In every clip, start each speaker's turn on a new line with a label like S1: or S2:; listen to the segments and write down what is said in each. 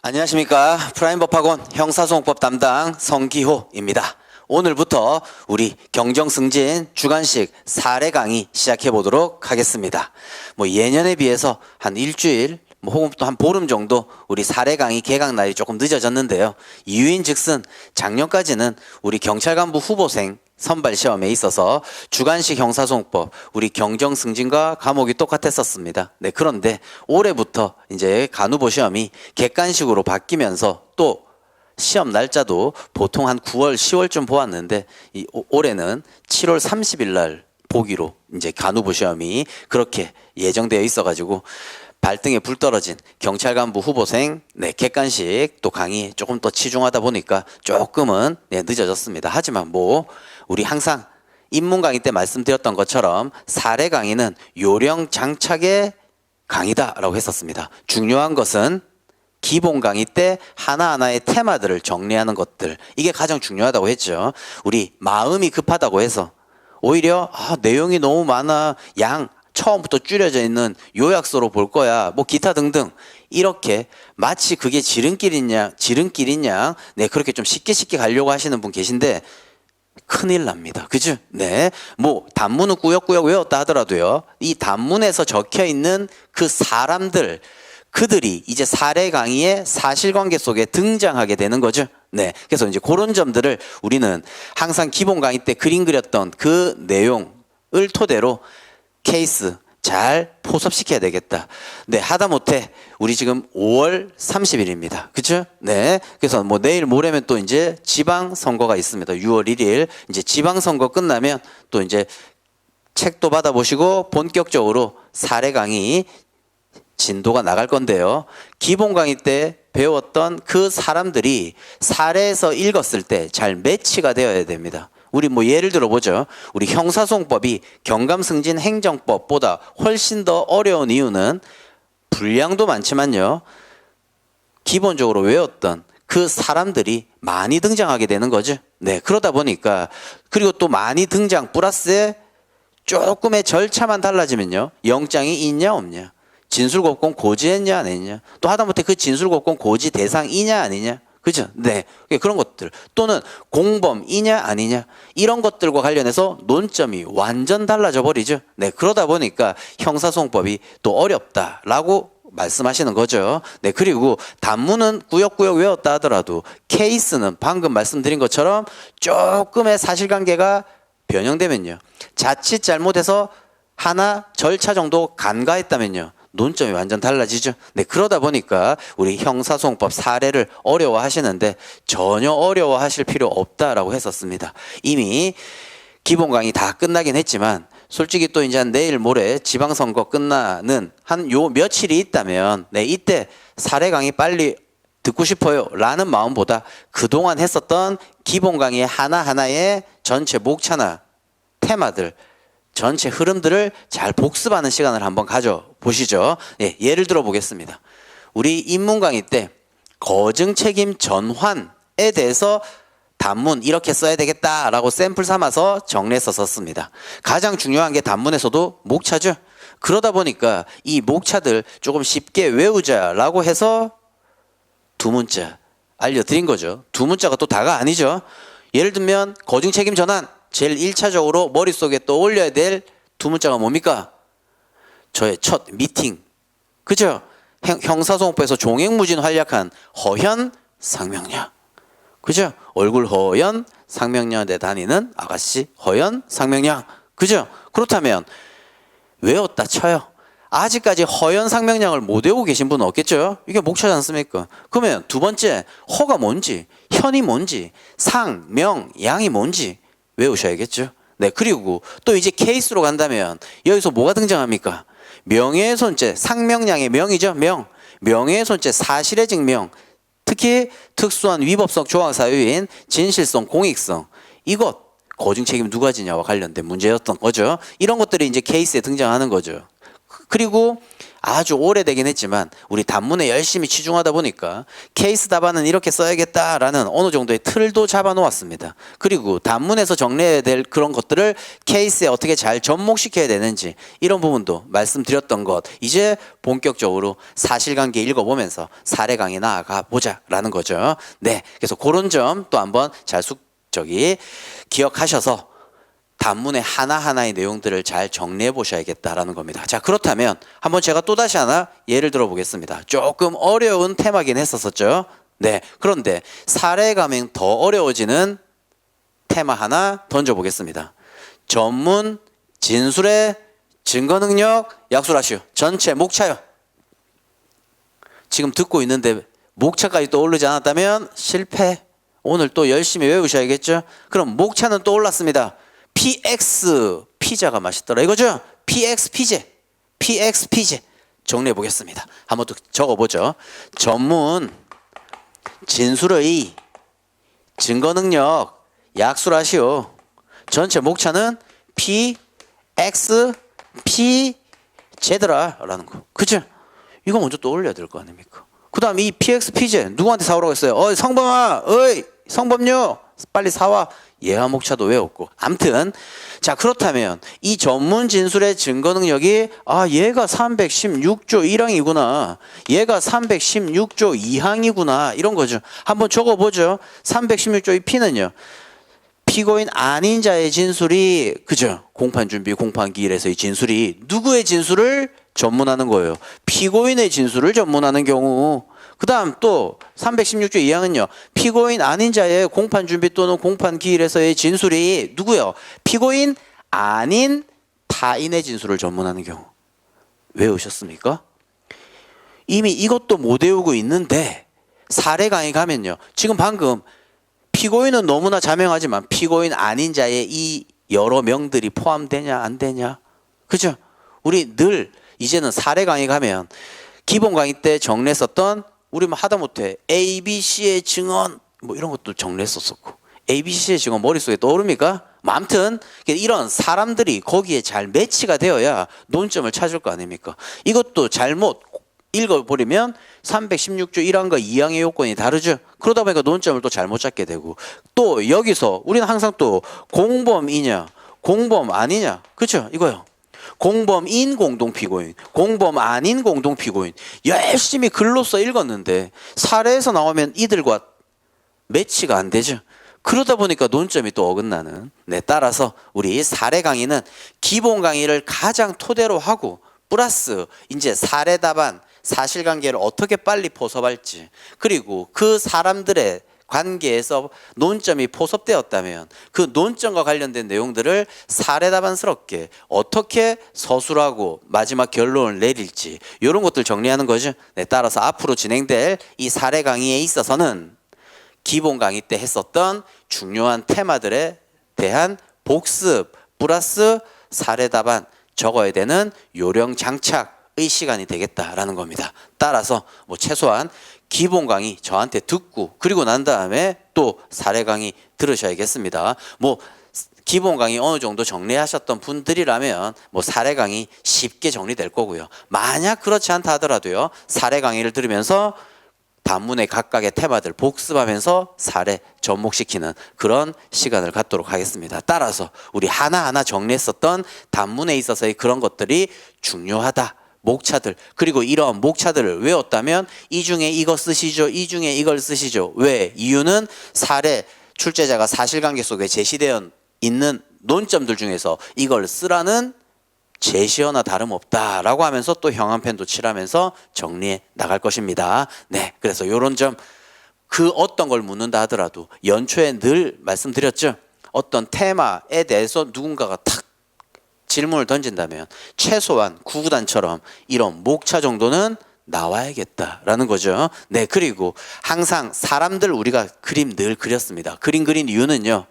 S1: 안녕하십니까. 프라임법학원 형사소송법 담당 성기호입니다. 오늘부터 우리 경정승진 주관식 사례 강의 시작해 보도록 하겠습니다. 예년에 비해서 한 일주일 혹은 또 한 보름 정도 우리 사례 강의 개강 날이 조금 늦어졌는데요. 이유인즉슨 작년까지는 우리 경찰간부 후보생 선발 시험에 있어서 주관식 형사소송법 우리 경정승진과 과목이 똑같았었습니다. 네, 그런데 올해부터 이제 간후보 시험이 객관식으로 바뀌면서 또 시험 날짜도 보통 한 9월, 10월쯤 보았는데 올해는 7월 30일 날 보기로 이제 간후보 시험이 그렇게 예정되어 있어가지고 발등에 불 떨어진 경찰간부 후보생 객관식 또 강의 조금 더 치중하다 보니까 조금은 늦어졌습니다. 하지만 우리 항상 입문 강의 때 말씀드렸던 것처럼 사례 강의는 요령 장착의 강의다라고 했었습니다. 중요한 것은 기본 강의 때 하나하나의 테마들을 정리하는 것들, 이게 가장 중요하다고 했죠. 우리 마음이 급하다고 해서 오히려 내용이 너무 많아, 처음부터 줄여져 있는 요약서로 볼 거야, 기타 등등, 이렇게 마치 그게 지름길이냐 그렇게 좀 쉽게 가려고 하시는 분 계신데 큰일 납니다. 그죠? 네. 단문은 꾸역꾸역 외웠다 하더라도요, 이 단문에서 적혀 있는 그 사람들, 그들이 이제 사례 강의의 사실관계 속에 등장하게 되는 거죠. 네. 그래서 이제 그런 점들을 우리는 항상 기본 강의 때 그림 그렸던 그 내용을 토대로 케이스 잘 포섭시켜야 되겠다. 네, 하다못해 우리 지금 5월 30일입니다. 그쵸? 네. 그래서 내일 모레면 또 이제 지방선거가 있습니다. 6월 1일. 이제 지방선거 끝나면 또 이제 책도 받아보시고 본격적으로 사례 강의 진도가 나갈 건데요. 기본 강의 때 배웠던 그 사람들이 사례에서 읽었을 때 잘 매치가 되어야 됩니다. 우리 예를 들어 보죠. 우리 형사소송법이 경감승진 행정법보다 훨씬 더 어려운 이유는 분량도 많지만요, 기본적으로 외웠던 그 사람들이 많이 등장하게 되는 거죠. 네, 그러다 보니까, 그리고 또 많이 등장 플러스에 조금의 절차만 달라지면요, 영장이 있냐 없냐, 진술곡권 고지했냐 안 했냐, 또 하다못해 그 진술곡권 고지 대상이냐 아니냐, 그죠? 네. 그런 것들. 또는 공범이냐 아니냐, 이런 것들과 관련해서 논점이 완전 달라져 버리죠. 네. 그러다 보니까 형사소송법이 또 어렵다라고 말씀하시는 거죠. 네. 그리고 단문은 꾸역꾸역 외웠다 하더라도 케이스는 방금 말씀드린 것처럼 조금의 사실관계가 변형되면요, 자칫 잘못해서 하나 절차 정도 간과했다면요, 논점이 완전 달라지죠. 네, 그러다 보니까 우리 형사소송법 사례를 어려워하시는데 전혀 어려워하실 필요 없다라고 했었습니다. 이미 기본 강의 다 끝나긴 했지만 솔직히 또 이제 내일 모레 지방선거 끝나는 한 요 며칠이 있다면 이때 사례 강의 빨리 듣고 싶어요 라는 마음보다 그동안 했었던 기본 강의 하나하나의 전체 목차나 테마들, 전체 흐름들을 잘 복습하는 시간을 한번 가져보시죠. 예, 예를 들어 보겠습니다. 우리 입문 강의 때 거증 책임 전환에 대해서 단문 이렇게 써야 되겠다라고 샘플 삼아서 정리해서 썼습니다. 가장 중요한 게 단문에서도 목차죠. 그러다 보니까 이 목차들 조금 쉽게 외우자라고 해서 두 문자 알려드린 거죠. 두 문자가 또 다가 아니죠. 예를 들면 거증 책임 전환, 제일 1차적으로 머릿속에 떠올려야 될 두 문자가 뭡니까? 저의 첫 미팅. 그죠? 형사소송법에서 종횡무진 활약한 허현 상명녀. 그죠? 얼굴 허연 상명녀대 다니는 아가씨 허연 상명녀. 그죠? 그렇다면 외웠다 쳐요. 아직까지 허연 상명량을 못 외우고 계신 분은 없겠죠? 이게 목차지 않습니까? 그러면 두 번째, 허가 뭔지, 현이 뭔지, 상, 명, 양이 뭔지 외우셔야겠죠? 네, 그리고 또 이제 케이스로 간다면 여기서 뭐가 등장합니까? 명예훼손죄, 상명량의 명이죠, 명. 명예훼손죄 사실의 증명, 특히 특수한 위법성 조항 사유인 진실성, 공익성, 이것 거증 책임 누가 지냐와 관련된 문제였던 거죠. 이런 것들이 이제 케이스에 등장하는 거죠. 그리고 아주 오래되긴 했지만 우리 단문에 열심히 치중하다 보니까 케이스 답안은 이렇게 써야겠다라는 어느 정도의 틀도 잡아 놓았습니다. 그리고 단문에서 정리해야 될 그런 것들을 케이스에 어떻게 잘 접목시켜야 되는지 이런 부분도 말씀드렸던 것, 이제 본격적으로 사실관계 읽어보면서 사례 강의 나아가 보자라는 거죠. 네, 그래서 그런 점 또 한번 잘 기억하셔서 단문의 하나하나의 내용들을 잘 정리해 보셔야겠다라는 겁니다. 자, 그렇다면 한번 제가 또다시 하나 예를 들어 보겠습니다. 조금 어려운 테마긴 했었죠. 네, 그런데 사례에 가면 더 어려워지는 테마 하나 던져보겠습니다. 전문, 진술의 증거 능력, 약술하시오. 전체 목차요. 지금 듣고 있는데 목차까지 떠오르지 않았다면 실패. 오늘 또 열심히 외우셔야겠죠. 그럼 목차는 떠올랐습니다. PX 피자가 맛있더라 이거죠. PX 피제, PX 피제 정리해 보겠습니다. 한번 또 적어보죠. 전문, 진술의 증거 능력, 약술하시오. 전체 목차는 PX 피제더라라는 거. 그죠? 이거 먼저 떠올려야 될 거 아닙니까? 그 다음 이 PX 피제 누구한테 사오라고 했어요? 어이 성범아, 어이 성범요, 빨리 사와. 예화 목차도 외웠고. 암튼 자, 그렇다면 이 전문 진술의 증거 능력이 얘가 316조 1항이구나, 얘가 316조 2항이구나 이런 거죠. 한번 적어보죠. 316조의 P는요, 피고인 아닌 자의 진술이, 그죠? 공판준비, 공판기일에서의 진술이 누구의 진술을 전문하는 거예요? 피고인의 진술을 전문하는 경우. 그 다음 또 316조 2항은요, 피고인 아닌 자의 공판준비 또는 공판기일에서의 진술이 누구요? 피고인 아닌 타인의 진술을 전문하는 경우. 외우셨습니까? 이미 이것도 못 외우고 있는데 사례 강의 가면요, 지금 방금 피고인은 너무나 자명하지만 피고인 아닌 자의 이 여러 명들이 포함되냐 안 되냐, 그죠? 우리 늘 이제는 사례 강의 가면 기본 강의 때 정리했었던, 우리 뭐 하다못해 ABC의 증언 뭐 이런 것도 정리했었고, ABC의 증언 머릿속에 떠오릅니까? 뭐 아무튼 이런 사람들이 거기에 잘 매치가 되어야 논점을 찾을 거 아닙니까? 이것도 잘못 읽어버리면 316조 1항과 2항의 요건이 다르죠. 그러다 보니까 논점을 또 잘못 잡게 되고, 또 여기서 우리는 항상 또 공범이냐 공범 아니냐, 그렇죠? 이거요. 공범인 공동피고인, 공범 아닌 공동피고인 열심히 글로써 읽었는데 사례에서 나오면 이들과 매치가 안 되죠. 그러다 보니까 논점이 또 어긋나는. 네, 따라서 우리 사례 강의는 기본 강의를 가장 토대로 하고 플러스 이제 사례 답안, 사실관계를 어떻게 빨리 포섭할지, 그리고 그 사람들의 관계에서 논점이 포섭되었다면 그 논점과 관련된 내용들을 사례답안스럽게 어떻게 서술하고 마지막 결론을 내릴지, 이런 것들 정리하는 거죠. 네, 따라서 앞으로 진행될 이 사례 강의에 있어서는 기본 강의 때 했었던 중요한 테마들에 대한 복습 플러스 사례답안 적어야 되는 요령 장착의 시간이 되겠다라는 겁니다. 따라서 뭐 최소한 기본 강의 저한테 듣고 그리고 난 다음에 또 사례 강의 들으셔야겠습니다. 뭐 기본 강의 어느 정도 정리하셨던 분들이라면 뭐 사례 강의 쉽게 정리될 거고요. 만약 그렇지 않다 하더라도요, 사례 강의를 들으면서 단문의 각각의 테마들 복습하면서 사례 접목시키는 그런 시간을 갖도록 하겠습니다. 따라서 우리 하나하나 정리했었던 단문에 있어서의 그런 것들이 중요하다. 목차들, 그리고 이런 목차들을 외웠다면 이 중에 이거 쓰시죠, 이 중에 이걸 쓰시죠. 왜? 이유는 사례, 출제자가 사실관계 속에 제시되어 있는 논점들 중에서 이걸 쓰라는 제시어나 다름없다라고 하면서 또 형한펜도 칠하면서 정리해 나갈 것입니다. 네, 그래서 이런 점, 그 어떤 걸 묻는다 하더라도 연초에 늘 말씀드렸죠. 어떤 테마에 대해서 누군가가 탁 질문을 던진다면 최소한 구구단처럼 이런 목차 정도는 나와야겠다라는 거죠. 네, 그리고 항상 사람들 우리가 그림 늘 그렸습니다. 그림 그린 이유는요,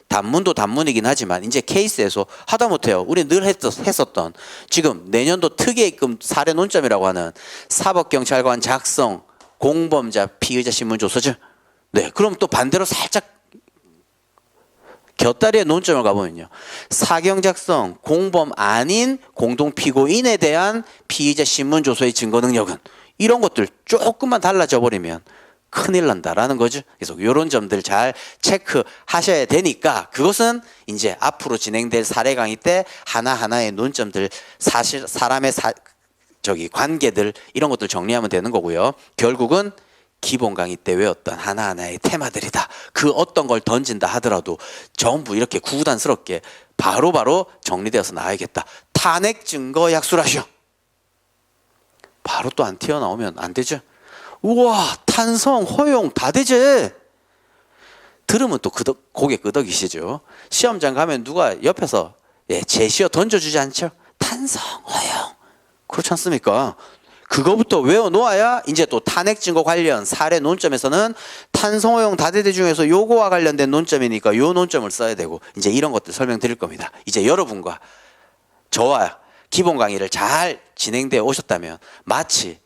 S1: 단문도 단문이긴 하지만 이제 케이스에서 하다못해요, 우리 늘 했었던 지금 내년도 특이입금 사례 논점이라고 하는 사법경찰관 작성 공범자 피의자 신문조서죠. 네, 그럼 또 반대로 살짝 곁다리의 논점을 가보면요. 사경 작성, 공범 아닌 공동 피고인에 대한 피의자 신문 조서의 증거 능력은 이런 것들 조금만 달라져 버리면 큰일 난다라는 거죠. 그래서 이런 점들 잘 체크하셔야 되니까 그것은 이제 앞으로 진행될 사례 강의 때 하나하나의 논점들, 사실 사람의 관계들 이런 것들 정리하면 되는 거고요. 결국은 기본 강의 때 외웠던 하나하나의 테마들이다. 그 어떤 걸 던진다 하더라도 전부 이렇게 구구단스럽게 바로바로 정리되어서 나와야겠다. 탄핵 증거 약술하시오. 바로 또 안 튀어나오면 안 되죠. 우와, 탄성, 허용 다 되지. 들으면 또 고개 끄덕이시죠. 시험장 가면 누가 옆에서 제시어 던져주지 않죠. 탄성, 허용. 그렇지 않습니까? 그거부터 외워놓아야 이제 또 탄핵 증거 관련 사례 논점에서는 탄성, 허용 다대대 중에서 요거와 관련된 논점이니까 요 논점을 써야 되고 이제 이런 것들 설명드릴 겁니다. 이제 여러분과 저와 기본 강의를 잘 진행되어 오셨다면 마치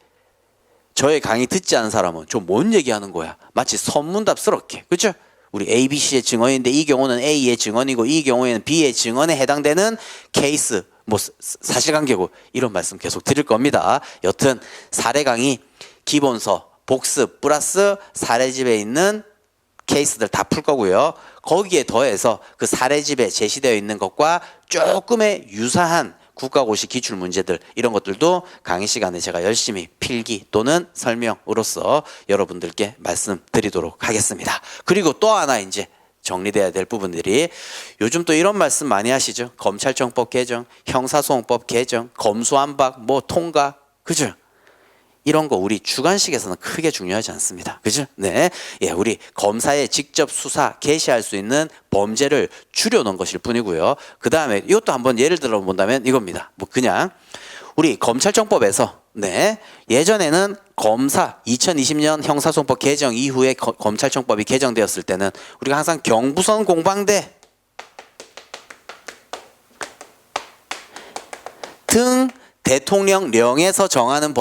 S1: 저의 강의 듣지 않은 사람은 좀 뭔 얘기하는 거야. 마치 선문답스럽게. 그렇죠? 우리 A, B, C의 증언인데 이 경우는 A의 증언이고 이 경우에는 B의 증언에 해당되는 케이스, 뭐 사실관계고 이런 말씀 계속 드릴 겁니다. 여튼 사례 강의 기본서, 복습 플러스 사례집에 있는 케이스들 다 풀 거고요. 거기에 더해서 그 사례집에 제시되어 있는 것과 조금의 유사한 국가고시 기출문제들 이런 것들도 강의 시간에 제가 열심히 필기 또는 설명으로서 여러분들께 말씀드리도록 하겠습니다. 그리고 또 하나 이제 정리돼야 될 부분들이 요즘 또 이런 말씀 많이 하시죠. 검찰청법 개정, 형사소송법 개정, 검수완박, 뭐 통과, 그죠? 이런 거 우리 주관식에서는 크게 중요하지 않습니다. 그죠? 네. 예, 우리 검사의 직접 수사, 개시할 수 있는 범죄를 줄여놓은 것일 뿐이고요. 그 다음에 이것도 한번 예를 들어 본다면 이겁니다. 뭐 그냥 우리 검찰청법에서 네. 예전에는 검사 2020년 형사소송법 개정 이후에 검찰청법이 개정되었을 때는 우리가 항상 경부선 공방대 등 대통령령에서 정하는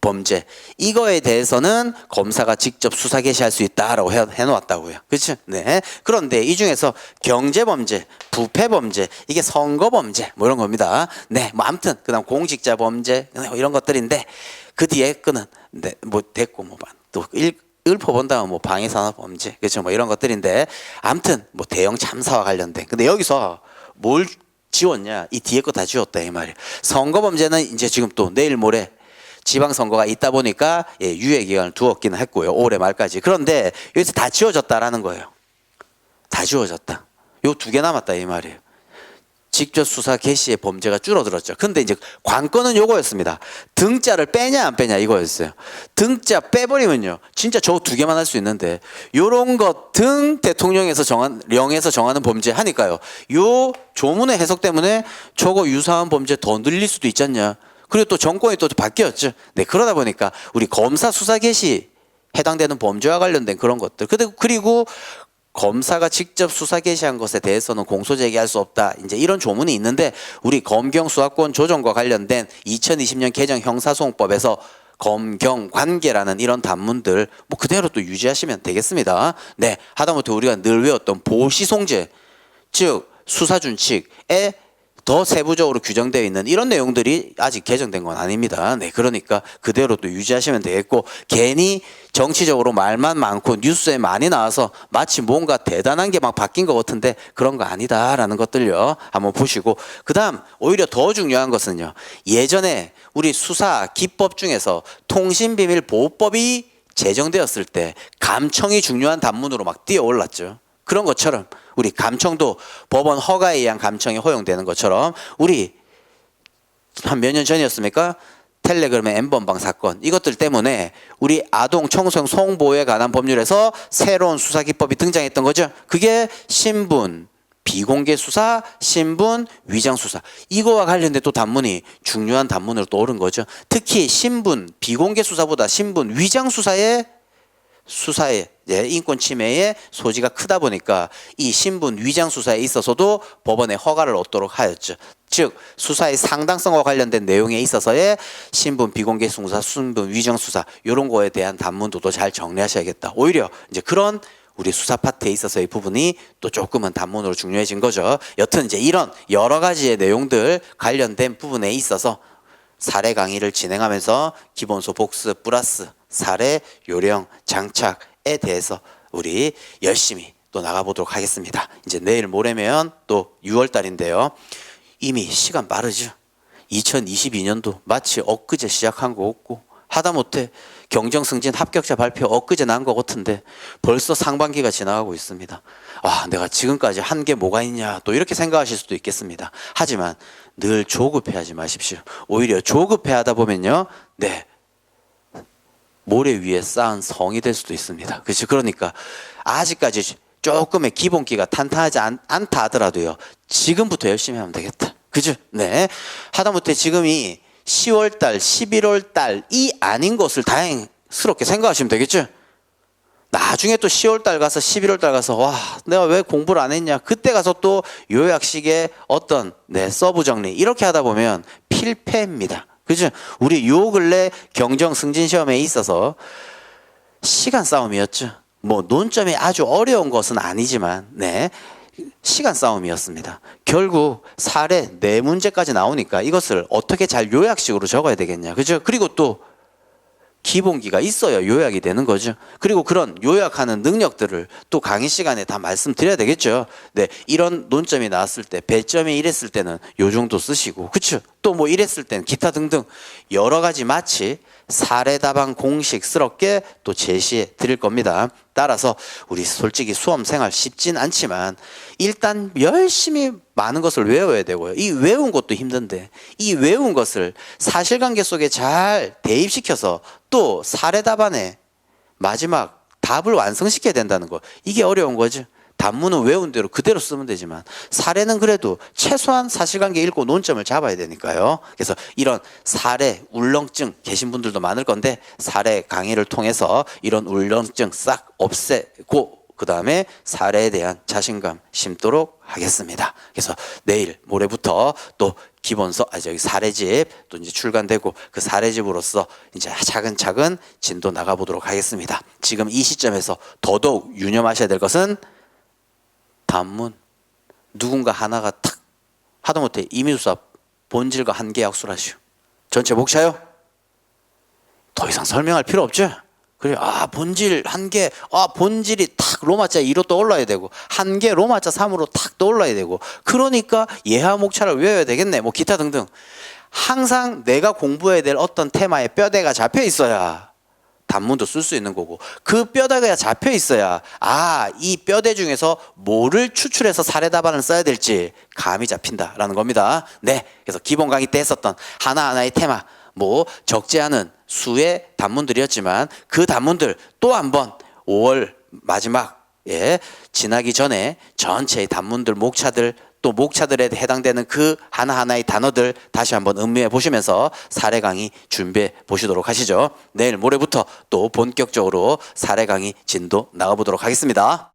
S1: 범죄 이거에 대해서는 검사가 직접 수사 개시할 수 있다라고 해놓았다고요. 그렇죠? 네. 그런데 이 중에서 경제범죄, 부패범죄, 이게 선거범죄 뭐 이런 겁니다. 네. 뭐 아무튼 그다음 공직자범죄 이런 것들인데 그 뒤에 끄는 네. 뭐 됐고 뭐 또 읊어본다면 뭐 방해산업범죄 그렇죠? 뭐 이런 것들인데 아무튼 뭐 대형 참사와 관련된 근데 여기서 뭘 지웠냐? 이 뒤에 거 다 지웠다 이 말이에요. 선거범죄는 이제 지금 또 내일 모레 지방선거가 있다 보니까 유예 기간을 두었기는 했고요. 올해 말까지. 그런데 여기서 다 지워졌다라는 거예요. 다 지워졌다. 요 2개 남았다 이 말이에요. 직접 수사 개시의 범죄가 줄어들었죠. 근데 이제 관건은 요거였습니다. 등자를 빼냐 안 빼냐 이거였어요. 등자 빼버리면요. 진짜 저 2개만 할 수 있는데 요런 것 등 대통령에서 령에서 정하는 범죄 하니까요. 요 조문의 해석 때문에 저거 유사한 범죄 더 늘릴 수도 있지 않냐. 그리고 또 정권이 또 바뀌었죠. 네, 그러다 보니까 우리 검사 수사 개시 해당되는 범죄와 관련된 그런 것들. 그리고 검사가 직접 수사 개시한 것에 대해서는 공소 제기할 수 없다. 이제 이런 조문이 있는데 우리 검경 수사권 조정과 관련된 2020년 개정 형사소송법에서 검경 관계라는 이런 단문들 뭐 그대로 또 유지하시면 되겠습니다. 네, 하다못해 우리가 늘 외웠던 보시송제, 즉 수사 준칙에 더 세부적으로 규정되어 있는 이런 내용들이 아직 개정된 건 아닙니다. 네, 그러니까 그대로 또 유지하시면 되겠고 괜히 정치적으로 말만 많고 뉴스에 많이 나와서 마치 뭔가 대단한 게 막 바뀐 것 같은데 그런 거 아니다라는 것들요. 한번 보시고 그다음 오히려 더 중요한 것은요. 예전에 우리 수사 기법 중에서 통신비밀보호법이 제정되었을 때 감청이 중요한 단문으로 막 뛰어 올랐죠. 그런 것처럼 우리 감청도 법원 허가에 의한 감청이 허용되는 것처럼 우리 한 몇 년 전이었습니까? 텔레그램의 N번방 사건 이것들 때문에 우리 아동 청소년 성보호에 관한 법률에서 새로운 수사기법이 등장했던 거죠. 그게 신분 비공개 수사, 신분 위장 수사 이거와 관련된 또 단문이 중요한 단문으로 또 오른 거죠. 특히 신분 비공개 수사보다 신분 위장 수사에 인권 침해의 소지가 크다 보니까 이 신분 위장 수사에 있어서도 법원의 허가를 얻도록 하였죠. 즉 수사의 상당성과 관련된 내용에 있어서의 신분 비공개 수사, 신분 위장 수사 이런 거에 대한 단문도 잘 정리하셔야겠다. 오히려 이제 그런 우리 수사 파트에 있어서의 부분이 또 조금은 단문으로 중요해진 거죠. 여튼 이제 이런 여러 가지의 내용들 관련된 부분에 있어서 사례 강의를 진행하면서 기본소 복습 플러스 사례 요령 장착에 대해서 우리 열심히 또 나가보도록 하겠습니다. 이제 내일 모레면 또 6월 달인데요. 이미 시간 빠르죠. 2022년도 마치 엊그제 시작한 거 없고 하다못해 경정승진 합격자 발표 엊그제 난 거 같은데 벌써 상반기가 지나가고 있습니다. 아, 내가 지금까지 한 게 뭐가 있냐 또 이렇게 생각하실 수도 있겠습니다. 하지만 늘 조급해하지 마십시오. 오히려 조급해하다 보면요, 네, 모래 위에 쌓은 성이 될 수도 있습니다. 그렇죠? 그러니까 아직까지 조금의 기본기가 탄탄하지 않다 하더라도요, 지금부터 열심히 하면 되겠다. 그죠? 네. 하다못해 지금이 10월 달, 11월 달이 아닌 것을 다행스럽게 생각하시면 되겠죠? 나중에 또 10월 달 가서 11월 달 가서 와, 내가 왜 공부를 안 했냐? 그때 가서 또 요약식의 어떤 서브 정리 이렇게 하다 보면 필패입니다. 그죠? 우리 요 근래 경정 승진 시험에 있어서 시간 싸움이었죠. 뭐 논점이 아주 어려운 것은 아니지만 시간 싸움이었습니다. 결국 사례 4문제까지 나오니까 이것을 어떻게 잘 요약식으로 적어야 되겠냐. 그죠? 그리고 또 기본기가 있어야 요약이 되는 거죠. 그리고 그런 요약하는 능력들을 또 강의 시간에 다 말씀드려야 되겠죠. 네, 이런 논점이 나왔을 때 배점이 이랬을 때는 요 정도 쓰시고, 그렇죠? 또 뭐 이랬을 때는 기타 등등 여러 가지 마치 사례 답안 공식스럽게 또 제시해 드릴 겁니다. 따라서 우리 솔직히 수험 생활 쉽진 않지만 일단 열심히 많은 것을 외워야 되고요. 이 외운 것도 힘든데 이 외운 것을 사실관계 속에 잘 대입시켜서 또 사례 답안에 마지막 답을 완성시켜야 된다는 거, 이게 어려운 거죠. 단문은 외운 대로 그대로 쓰면 되지만 사례는 그래도 최소한 사실관계 읽고 논점을 잡아야 되니까요. 그래서 이런 사례 울렁증 계신 분들도 많을 건데 사례 강의를 통해서 이런 울렁증 싹 없애고 그 다음에 사례에 대한 자신감 심도록 하겠습니다. 그래서 내일 모레부터 또 기본서 사례집 또 이제 출간되고 그 사례집으로서 이제 차근차근 진도 나가보도록 하겠습니다. 지금 이 시점에서 더더욱 유념하셔야 될 것은 단문 누군가 하나가 탁 하다못해 이민수사 본질과 한계 약술하시오. 전체 목차요. 더 이상 설명할 필요 없죠. 그래, 본질 한계, 본질이 탁 로마자 2로 떠올라야 되고 한계 로마자 3으로 탁 떠올라야 되고, 그러니까 예하 목차를 외워야 되겠네. 뭐 기타 등등. 항상 내가 공부해야 될 어떤 테마에 뼈대가 잡혀 있어야 단문도 쓸 수 있는 거고, 그 뼈대가 잡혀 있어야 이 뼈대 중에서 뭐를 추출해서 사례 답안을 써야 될지 감이 잡힌다라는 겁니다. 네, 그래서 기본 강의 때 했었던 하나하나의 테마, 뭐 적지 않은 수의 단문들이었지만 그 단문들 또 한번 5월 마지막에 지나기 전에 전체의 단문들 목차들 또 목차들에 해당되는 그 하나하나의 단어들 다시 한번 음미해 보시면서 사례 강의 준비해 보시도록 하시죠. 내일 모레부터 또 본격적으로 사례 강의 진도 나가보도록 하겠습니다.